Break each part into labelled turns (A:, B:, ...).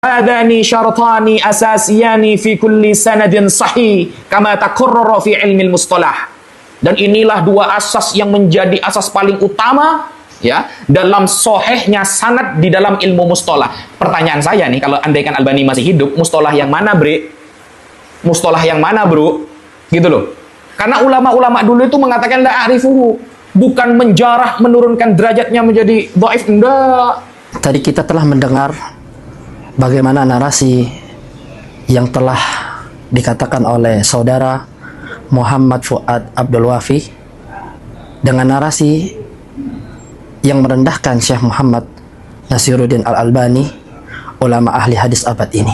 A: Hadani syartani asasiyani fi kulli sanadin sahih kama takarrara fi ilmi mustalah. Dan inilah dua asas yang menjadi asas paling utama ya dalam sahihnya sanad di dalam ilmu mustalah. Pertanyaan saya nih, kalau andaikan Albani masih hidup, mustalah yang mana, Bre? Mustalah yang mana, Bro? Gitu loh. Karena ulama-ulama dulu itu mengatakan la a'rifuhu, bukan menjarah menurunkan derajatnya menjadi dhaif, enggak.
B: Tadi kita telah mendengar bagaimana narasi yang telah dikatakan oleh saudara Muhammad Fuad Abdul Wafi dengan narasi yang merendahkan Syekh Muhammad Nasiruddin Al-Albani, ulama ahli hadis abad ini.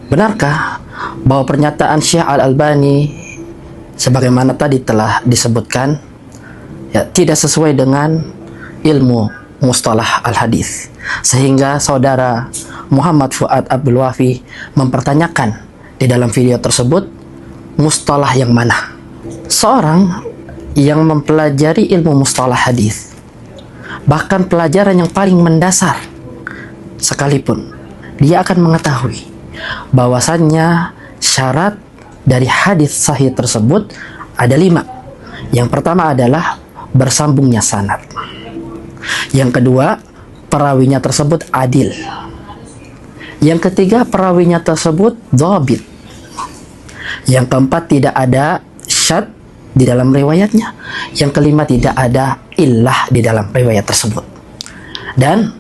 B: Benarkah bahwa pernyataan Syekh Al-Albani sebagaimana tadi telah disebutkan ya, tidak sesuai dengan ilmu mustalah al-hadis, sehingga saudara Muhammad Fuad Abdul Wafi mempertanyakan di dalam video tersebut mustalah yang mana? Seorang yang mempelajari ilmu mustalah hadis, bahkan pelajaran yang paling mendasar sekalipun, dia akan mengetahui bahwasannya syarat dari hadis sahih tersebut ada 5. Yang pertama adalah bersambungnya sanad. Yang kedua, perawinya tersebut adil. Yang ketiga, perawinya tersebut dhabit. Yang keempat, tidak ada syadz di dalam riwayatnya. Yang kelima, tidak ada illah di dalam riwayat tersebut. Dan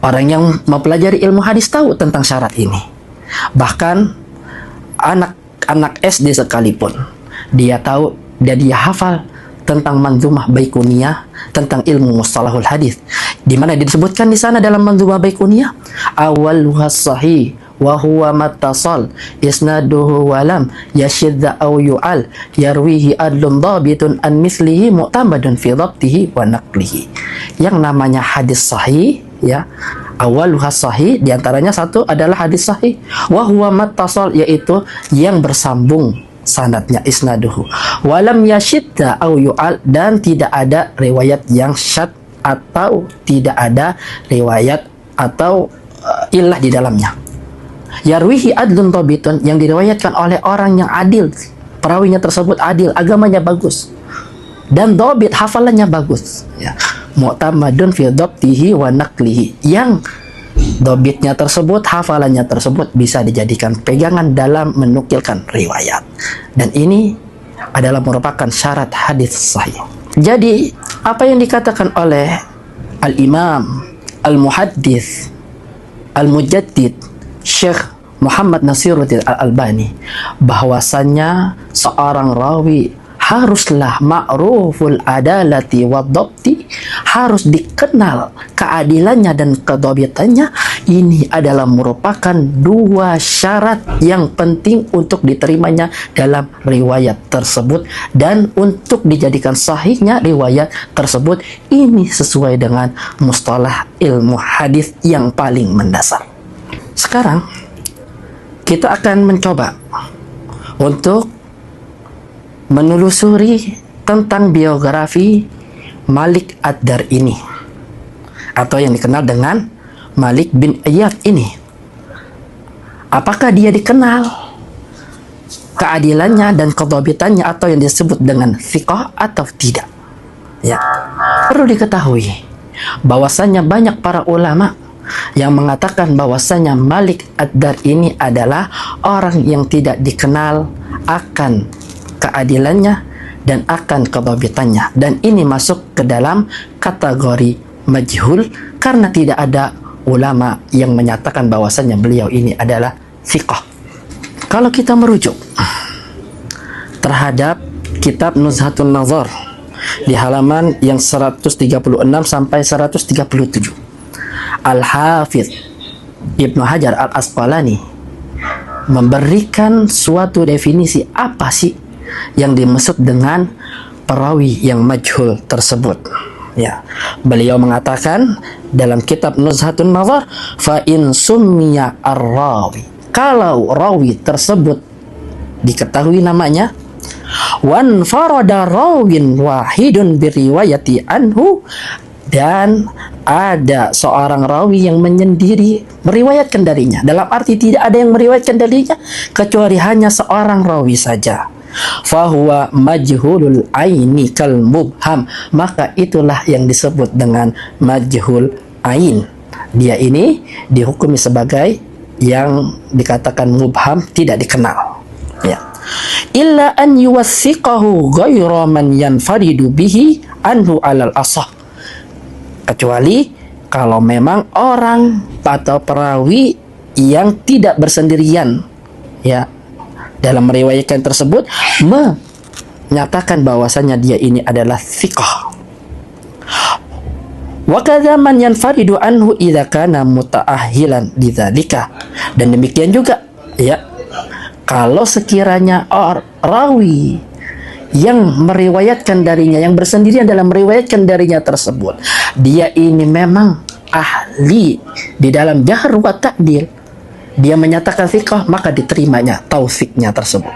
B: orang yang mempelajari ilmu hadis tahu tentang syarat ini. Bahkan anak SD sekalipun dia tahu dan dia hafal tentang Manzumah Baiquniyah tentang ilmu mustalahul hadis, di mana disebutkan di sana dalam Manzumah Baiquniyah, awwaluha sahih wa huwa mattasal isnaduhu walam yashidda aw yu'al yarwihi adlun dhabitun an mislihi mu'tamadun fi dhabtihi wa naqlihi. Yang namanya hadis sahih ya, awaluha sahih, diantaranya satu adalah hadis sahih, wa huwa mattasal, yaitu yang bersambung sanadnya, isnaduhu, walam yashidda au yu'al, dan tidak ada riwayat yang syad atau tidak ada riwayat atau illah di dalamnya. Yarwihi adlun thabitun, yang diriwayatkan oleh orang yang adil, perawinya tersebut adil, agamanya bagus, dan dhabit, hafalannya bagus ya. Mu'tamadun fi dhabtihi wa naqlihi, yang dhabitnya tersebut, hafalannya tersebut bisa dijadikan pegangan dalam menukilkan riwayat. Dan ini adalah merupakan syarat hadis sahih. Jadi, apa yang dikatakan oleh Al-Imam Al-Muhaddits Al-Mujaddid Syekh Muhammad Nasiruddin Al-Albani, bahwasannya seorang rawi haruslah ma'ruful adalati wa dhabti, harus dikenal keadilannya dan kedhabitannya. Ini adalah merupakan 2 syarat yang penting untuk diterimanya dalam riwayat tersebut, dan untuk dijadikan sahihnya riwayat tersebut. Ini sesuai dengan mustalah ilmu hadis yang paling mendasar. Sekarang kita akan mencoba untuk menelusuri tentang biografi Malik Ad-Dar ini, atau yang dikenal dengan Malik bin Iyad ini. Apakah dia dikenal keadilannya dan kedhabitannya, atau yang disebut dengan thiqah, atau tidak? Ya, perlu diketahui bahwasannya banyak para ulama yang mengatakan bahwasannya Malik Ad-Dar ini adalah orang yang tidak dikenal akan keadilannya dan akan kedhabitannya, dan ini masuk ke dalam kategori majhul karena tidak ada ulama yang menyatakan bahwasannya beliau ini adalah thiqah. Kalau kita merujuk terhadap kitab Nuzhatun Nazar di halaman yang 136 sampai 137, Al-Hafidz Ibnu Hajar Al-Asqalani memberikan suatu definisi apa sih yang dimaksud dengan perawi yang majhul tersebut. Ya, beliau mengatakan dalam kitab Nuzhatun Nazar, fa in summiya ar-rawi, kalau rawi tersebut diketahui namanya, wan farada rawin wahidun biriwayati anhu, dan ada seorang rawi yang menyendiri meriwayatkan darinya. Dalam arti tidak ada yang meriwayatkan darinya kecuali hanya seorang rawi saja. Fahuwa majhulul aini kal mubham, maka itulah yang disebut dengan majhul ain. Dia ini dihukumi sebagai yang dikatakan mubham, tidak dikenal. Ya. Illa an yuwassiqahu ghayra man yanfaridu bihi anhu alal asah, kecuali kalau memang orang atau perawi yang tidak bersendirian ya dalam meriwayatkan tersebut menyatakan bahwasanya dia ini adalah thiqah. Wa kadza man yanfaridu anhu idza kana muta'ahhilan lidzalika, dan demikian juga ya kalau sekiranya rawi yang meriwayatkan darinya, yang bersendirian dalam meriwayatkan darinya tersebut, dia ini memang ahli di dalam jahr wa ta'dil, dia menyatakan thiqah, maka diterimanya taufiknya tersebut.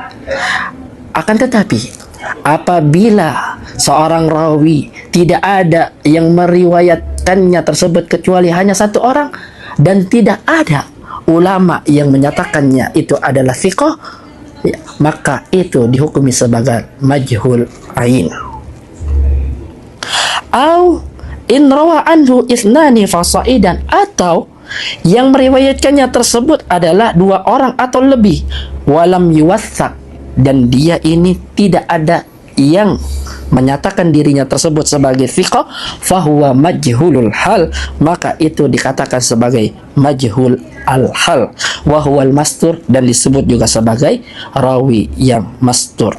B: Akan tetapi apabila seorang rawi tidak ada yang meriwayatkannya tersebut kecuali hanya satu orang, dan tidak ada ulama yang menyatakannya itu adalah thiqah, ya, maka itu dihukumi sebagai majhul ain. Au in rawa anhu isnani fasaidan, atau yang meriwayatkannya tersebut adalah 2 orang atau lebih, walam yuwassak, dan dia ini tidak ada yang menyatakan dirinya tersebut sebagai thiqah, fahuwa majhulul hal, maka itu dikatakan sebagai majhul al-hal, wa huwal mastur, dan disebut juga sebagai rawi yang mastur.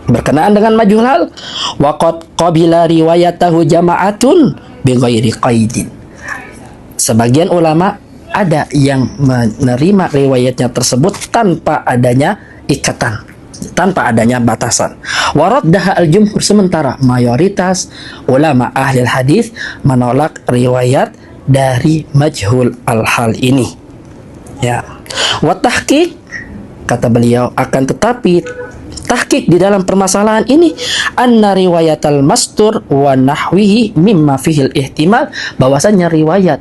B: Berkenaan dengan majhul hal, waqad qabila riwayatahu jama'atun bighairi qaidin, sebagian ulama ada yang menerima riwayatnya tersebut tanpa adanya ikatan, tanpa adanya batasan. Waraddaha al-jumhur, sementara mayoritas ulama ahli hadis menolak riwayat dari majhul al-hal ini. Ya. Wa tahqiq, kata beliau, akan tetapi tahqiq di dalam permasalahan ini, anna riwayatal mastur wa nahwihi mimma fihil ihtimal, bahwasanya riwayat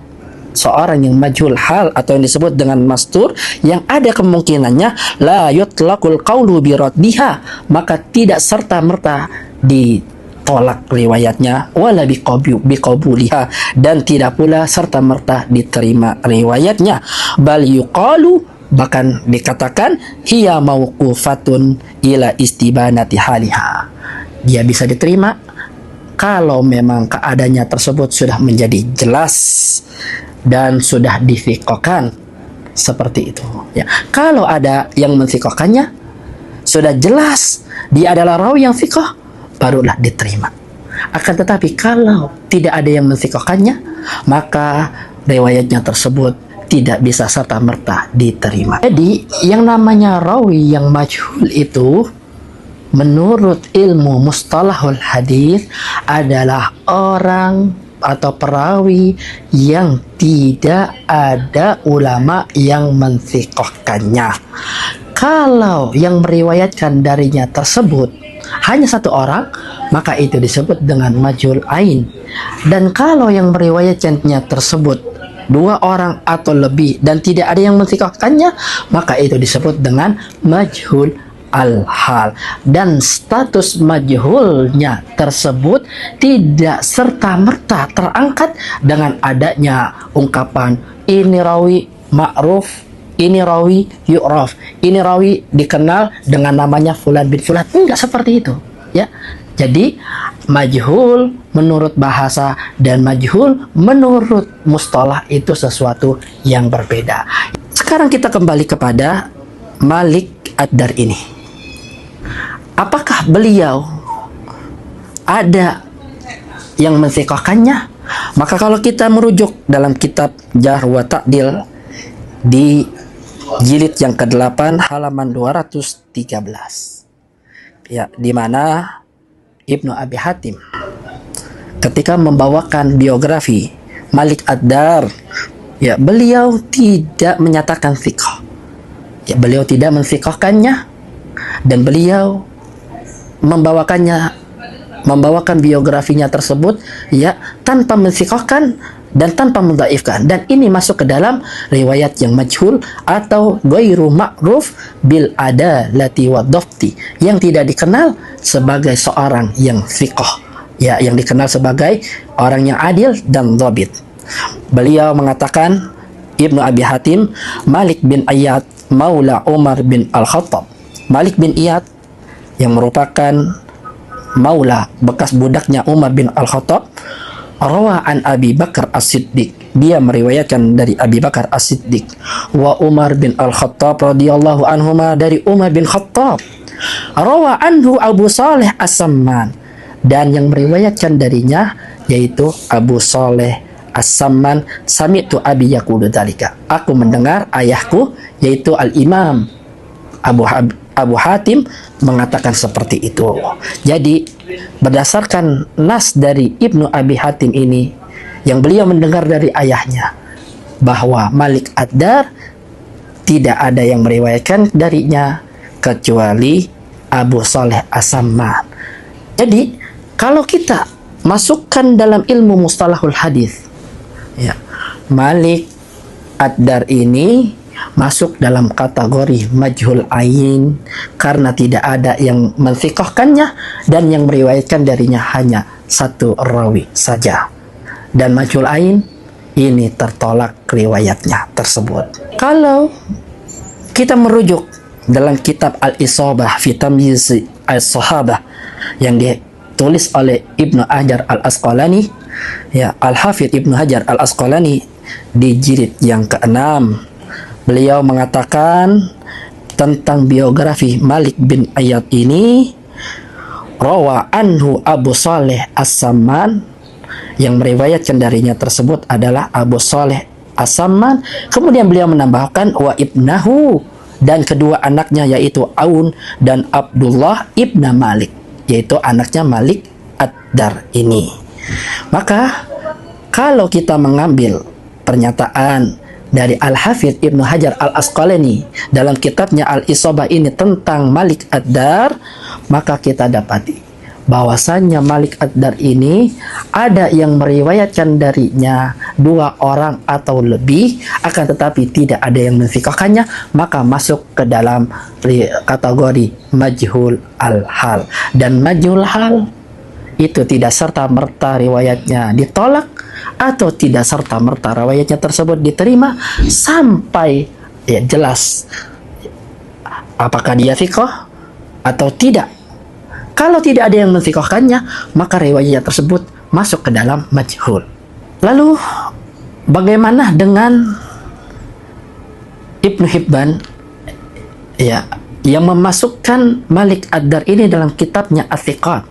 B: seorang yang majhul hal atau yang disebut dengan mastur yang ada kemungkinannya la yutlaqul qawlu bi raddiha, maka tidak serta merta ditolak riwayatnya, wala biqabuliha, dan tidak pula serta merta diterima riwayatnya, bal yuqalu, bahkan dikatakan hiya mauqufatun ila istibanati haliha, dia bisa diterima kalau memang keadaannya tersebut sudah menjadi jelas dan sudah difikahkan seperti itu ya. Kalau ada yang menfikahkannya sudah jelas dia adalah rawi yang fikah, barulah diterima. Akan tetapi kalau tidak ada yang menfikahkannya, maka riwayatnya tersebut tidak bisa serta merta diterima. Jadi yang namanya rawi yang majhul itu menurut ilmu mustalahul hadis adalah orang atau perawi yang tidak ada ulama yang menfiqhkannya. Kalau yang meriwayatkan darinya tersebut hanya satu orang, maka itu disebut dengan majhul ain. Dan kalau yang meriwayatkannya tersebut 2 orang atau lebih dan tidak ada yang menfiqhkannya, maka itu disebut dengan majhul al-hal. Dan status majhulnya tersebut tidak serta-merta terangkat dengan adanya ungkapan ini rawi ma'ruf, ini rawi yu'raf, ini rawi dikenal dengan namanya fulan bin fulan. Enggak seperti itu ya. Jadi majhul menurut bahasa dan majhul menurut mustalah itu sesuatu yang berbeda. Sekarang kita kembali kepada Malik Ad-Dar ini. Apakah beliau ada yang menfiqhkannya? Maka kalau kita merujuk dalam kitab Jarh wa Ta'dil di jilid yang ke-8 halaman 213, ya, di mana Ibnu Abi Hatim ketika membawakan biografi Malik Ad-Dar, ya, beliau tidak menyatakan fiqh, ya, beliau tidak menfiqhkannya, dan beliau membawakannya membawakan biografinya tersebut ya tanpa mensikohkan dan tanpa mendhaifkan, dan ini masuk ke dalam riwayat yang majhul atau ghairu ma'ruf bil adalati wa dhafti, yang tidak dikenal sebagai seorang yang thiqah ya, yang dikenal sebagai orang yang adil dan dhabit. Beliau mengatakan, Ibnu Abi Hatim, Malik bin Iyad maula Umar bin Al-Khattab. Malik bin Iyad yang merupakan maula bekas budaknya Umar bin Al-Khattab, rawa an Abi Bakar As-Siddiq, dia meriwayatkan dari Abi Bakar As-Siddiq, wa Umar bin Al-Khattab radhiyallahu anhuma, dari Umar bin Khattab, rawa anhu Abu Saleh As-Samman, dan yang meriwayatkan darinya yaitu Abu Saleh As-Samman, sami'tu abi yaqulu dzalika, aku mendengar ayahku yaitu Al-Imam Abu Hatim mengatakan seperti itu. Jadi berdasarkan nas dari Ibnu Abi Hatim ini, yang beliau mendengar dari ayahnya bahwa Malik Ad-Dar tidak ada yang meriwayatkan darinya kecuali Abu Saleh As-Samman. Jadi kalau kita masukkan dalam ilmu mustalahul hadis ya, Malik Ad-Dar ini masuk dalam kategori majhul ain karena tidak ada yang menfiqahkannya dan yang meriwayatkan darinya hanya satu rawi saja, dan majhul ain ini tertolak riwayatnya tersebut. Kalau kita merujuk dalam kitab Al-Isabah fi Tamyiz As-Sahabah yang ditulis oleh Ibnu Hajar Al-Asqalani ya, Al-Hafidz Ibnu Hajar Al-Asqalani di jilid yang ke-6, beliau mengatakan tentang biografi Malik bin Iyad ini, rawa anhu Abu Saleh As-Samman, yang meriwayatkan darinya tersebut adalah Abu Saleh As-Samman. Kemudian beliau menambahkan wa ibnahu, dan kedua anaknya yaitu Aun dan Abdullah ibna Malik, yaitu anaknya Malik Ad-Dar ini. Maka kalau kita mengambil pernyataan dari Al-Hafidz Ibnu Hajar Al-Asqalani dalam kitabnya Al-Isabah ini tentang Malik Ad-Dar, maka kita dapati bahwasannya Malik Ad-Dar ini ada yang meriwayatkan darinya dua orang atau lebih, akan tetapi tidak ada yang menfiqahkannya, maka masuk ke dalam kategori majhul al-hal. Dan majhul hal itu tidak serta-merta riwayatnya ditolak atau tidak serta-merta riwayatnya tersebut diterima sampai ya jelas apakah dia thiqah atau tidak. Kalau tidak ada yang menfiqahkannya, maka riwayatnya tersebut masuk ke dalam majhul. Lalu bagaimana dengan Ibnu Hibban ya, yang memasukkan Malik Ad-Dar ini dalam kitabnya Ats-Tsiqat?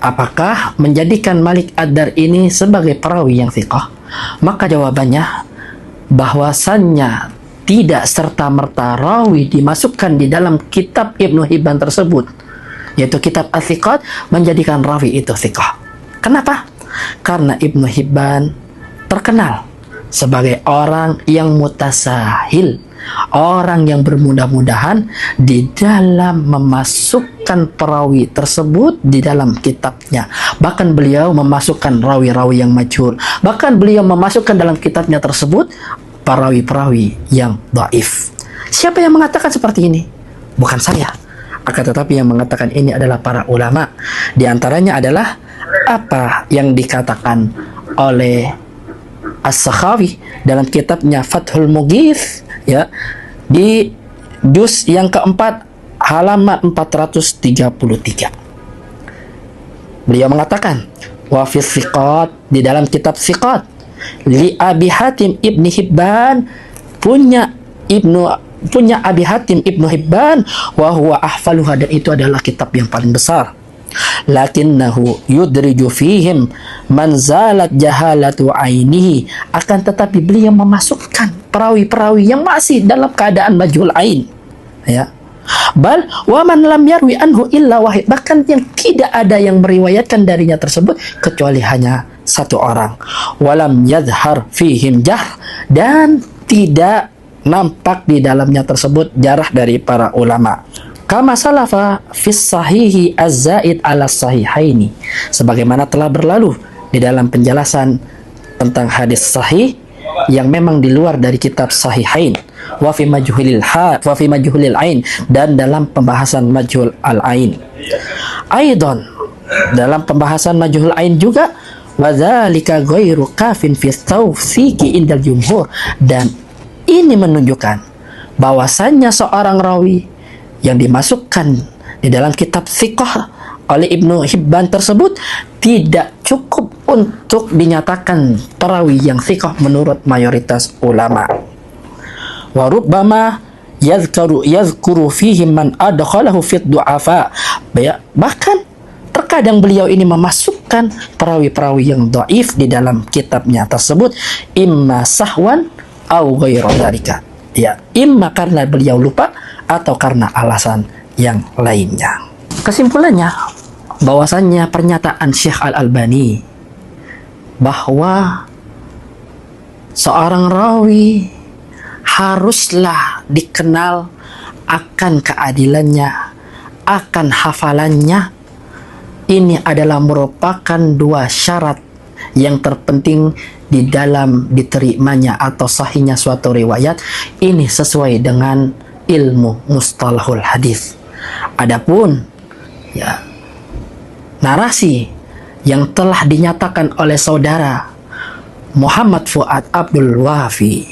B: Apakah menjadikan Malik Ad-Dar ini sebagai perawi yang thiqah? Maka jawabannya bahwasannya tidak serta-merta rawi dimasukkan di dalam kitab Ibnu Hibban tersebut, yaitu kitab Ats-Tsiqat, menjadikan rawi itu thiqah. Kenapa? Karena Ibnu Hibban terkenal sebagai orang yang mutasahil, orang yang bermudah-mudahan di dalam memasukkan perawi tersebut di dalam kitabnya. Bahkan beliau memasukkan rawi-rawi yang majhul, bahkan beliau memasukkan dalam kitabnya tersebut perawi-perawi yang dhaif. Siapa yang mengatakan seperti ini? Bukan saya, akan tetapi yang mengatakan ini adalah para ulama. Di antaranya adalah apa yang dikatakan oleh As-Sakhawi dalam kitabnya Fathul Mughith ya, di juz yang keempat halaman 433. Beliau mengatakan wa fi Tsiqat, di dalam kitab Tsiqat, li Abi Hatim Ibni Hibban, punya Abi Hatim Ibnu Hibban, wa huwa ahfaluha, dan itu adalah kitab yang paling besar. Lakinnahu yudriju fihim man zalat jahalatu ainihi, akan tetapi beliau memasukkan perawi-perawi yang masih dalam keadaan majhul ain ya. Bal wa man lam yarwi anhu illa wahid, bahkan yang tidak ada yang meriwayatkan darinya tersebut kecuali hanya satu orang. Walam yadhhar fihim jahr, dan tidak nampak di dalamnya tersebut jarah dari para ulama. Kama salafa fis sahihi az-zaid ala sahihaini, sebagaimana telah berlalu di dalam penjelasan tentang hadis sahih yang memang di luar dari kitab sahihain, wa fi majhulil ain, dan dalam pembahasan majhul al ain. Aidon, dalam pembahasan majhul ain juga, wa dzalika ghairu kafin fi tawfiqi indal jumhur, dan ini menunjukkan bahwasannya seorang rawi yang dimasukkan di dalam kitab Thiqah oleh Ibnu Hibban tersebut tidak cukup untuk dinyatakan perawi yang thiqah menurut mayoritas ulama. Wa rubbama yadhkuru fihi man adkhalahu fi du'afa. Bahkan terkadang beliau ini memasukkan perawi-perawi yang dhaif di dalam kitabnya tersebut, imma sahwan au ghairu dzalika. Ya, imma karena beliau lupa atau karena alasan yang lainnya. Kesimpulannya, bahwasannya pernyataan Syekh Al-Albani bahwa seorang rawi haruslah dikenal akan keadilannya, akan hafalannya, ini adalah merupakan dua syarat yang terpenting di dalam diterimanya atau sahihnya suatu riwayat. Ini sesuai dengan ilmu mustalahul hadis. Adapun ya narasi yang telah dinyatakan oleh saudara Muhammad Fuad Abdul Wafi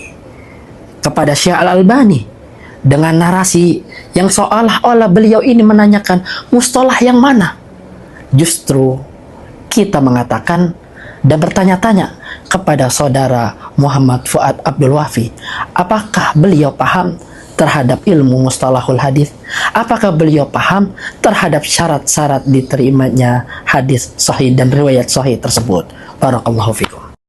B: kepada Syekh Al-Albani dengan narasi yang seolah-olah beliau ini menanyakan mustalah yang mana, justru kita mengatakan dan bertanya-tanya kepada saudara Muhammad Fuad Abdul Wafi, apakah beliau paham terhadap ilmu mustalahul hadis? Apakah beliau paham terhadap syarat-syarat diterimanya hadis sahih dan riwayat sahih tersebut? Barakallahu fikum.